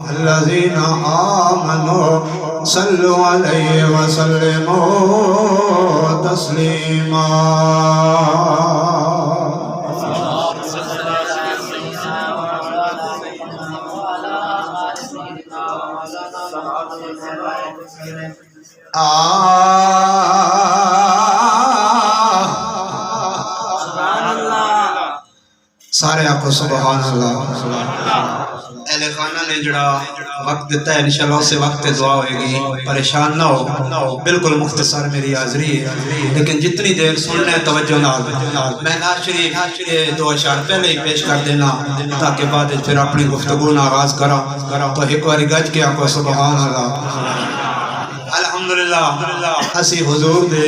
अल्लज़ीना आमनू सल्लु अलैहि वसल्लिमू तस्लीमा। सारे आपको सुभान अल्लाह। अहले खाना ने जड़ा वक्त दिता है, इंशाअल्लाह उसे वक्त दुआ होएगी, परेशान ना हो। बिल्कुल मुख्तसर मेरी हाज़री है, लेकिन जितनी देर सुनना है तवज्जो नाल। मैं नाज़ शरीफ दो अशार पहले ही पेश कर देना ताकि बाद फिर अपनी गुफ्तगू ना आगाज़ करा। तो एक बार गज के आपको सुभान अल्लाह। अल्हम्दुलिल्लाह असी हुजूर दे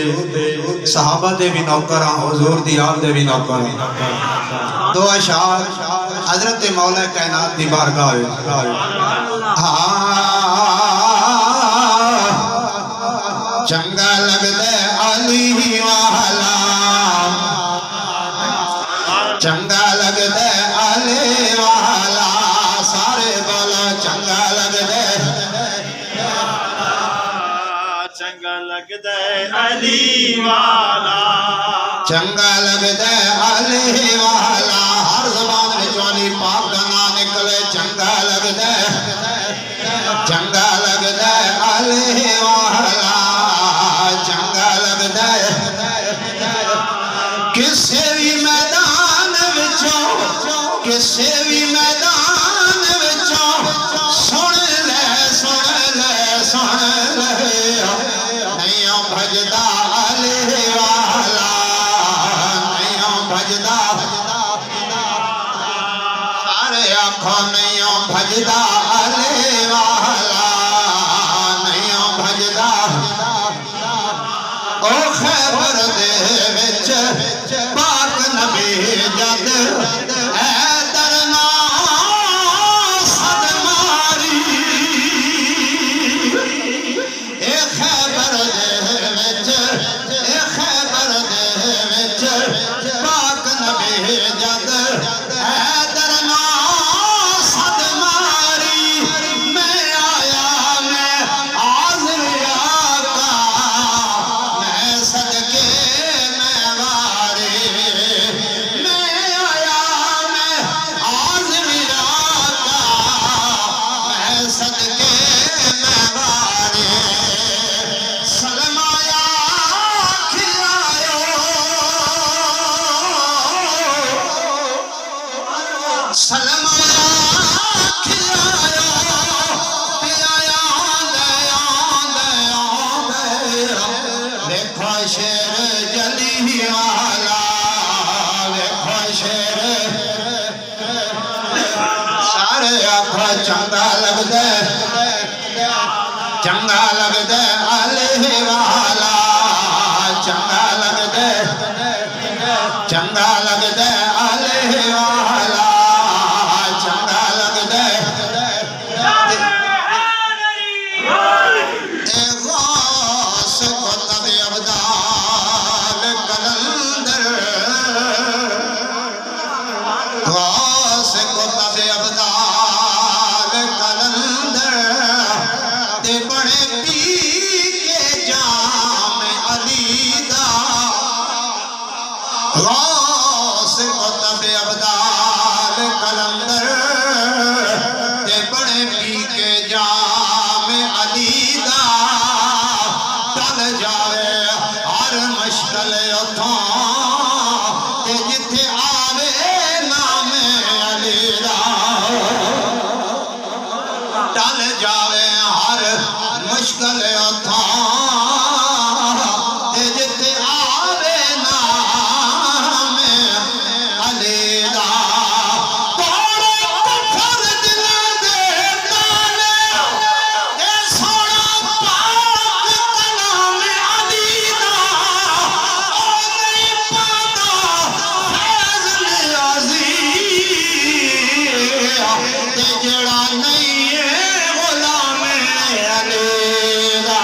सहाबा दे भी नौकर हां, हुजूर दी आल दे भी नौकर हां। दो अशार हजरत मौला कायनात दी बारगाह चंगा लगदे अली वाला, चंगा लगदे अली वाला, सारे बोलो चंगा लगदे, चंगा लगदे अली वाला, चंगा लगदे अली वाला। हर ज़बान विच अली पाक दा नाम निकले। चंगा लगदे, चंगा लगदे अली वाला, चंगा लगदे किसे भी मैदान विचों, किसे भी मैदान विचों सुन ले, सुन ले, सुन ले, नहीं भजदा अली वाला, नहीं भजदा, सारे आखो नहीं भजदा अली वाला, नहीं भजदा। ओ खैबर दे विच पाक नबी जद हैदर नाल सद मारी, ए खैबर दे विच, ए खैबर दे विच पाक नबी जद हैदर नाल सद मारी। मैं आया मैं हाज़िर आका, मैं सदके मैं वारी, मैं आया मैं हाज़िर आका, मैं सदके मैं वारी। सलमाया खिलायो, सलमाया खिलायो, पियाया दया दया, देखो शेर जली वाला, देखो शेर, सारे आखो चंगा लगदे, चंगा लगदे अली वाला, चंगा लगदे, चंगा लगदे अली वाला, चंगा लगदे। ए गौस कुतुब अब्दाल कलंदर, गौस कुतुब अब्दाल कलंदर, ते बड़े पी के जाम अली दा, गौस कुतुब अब्दाल कलंदर, ते बड़े पी के जाम अली दा, टल जावे हर मुश्किल उथों, ते जिथे आवे नाम अली दा, टल जावे हर मुश्किल उथों, ते जिथे आवे नाम अली दा। तोड़े कुफर दिलां दे ताले, ते सोना पाक कलाम अली दा, ओ नहीं पाता फैज़ नियाज़ी, ते जड़ा नहीं है गुलाम अली दा।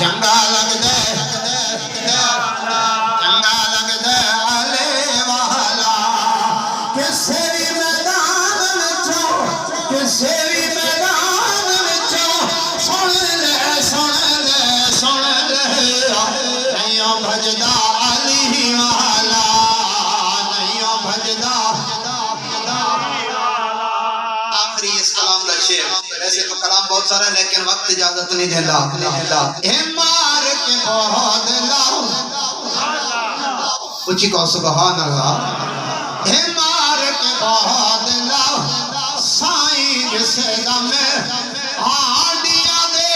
चंगा लगदा चंगा लगदा आले वाला किसे भी मैदान विचों किसे भी मैदान विचों सुन ले नहीं भजदा अली वाला नहीं भजदा। आखिरी इस कलाम का शेर, वैसे तो कलाम बहुत सारा है लेकिन वक्त इजाजत नहीं देता। ए मार के बहुत लाओ ऊंची कहो सुभान अल्लाह। ए मार के बहुत लाओ साईं जिसे दम हाडिया दे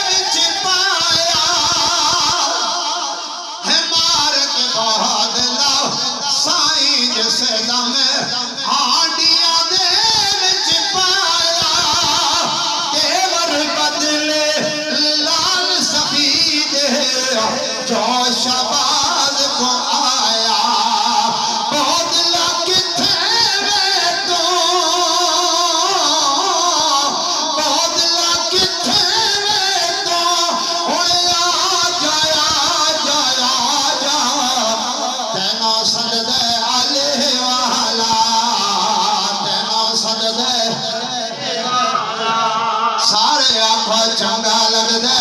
विच पाया। है मार के बहुत लाओ साईं जिसे दम हाडिया दे विच पाया। तेवर बदले लाल सफीद जो शबाज को आया। बदला किथे वे तो बदला किथे वे तो होया जाया जा तेनो सजदे आले वाला तेनो सजदे सारे आखो चंगा लगदा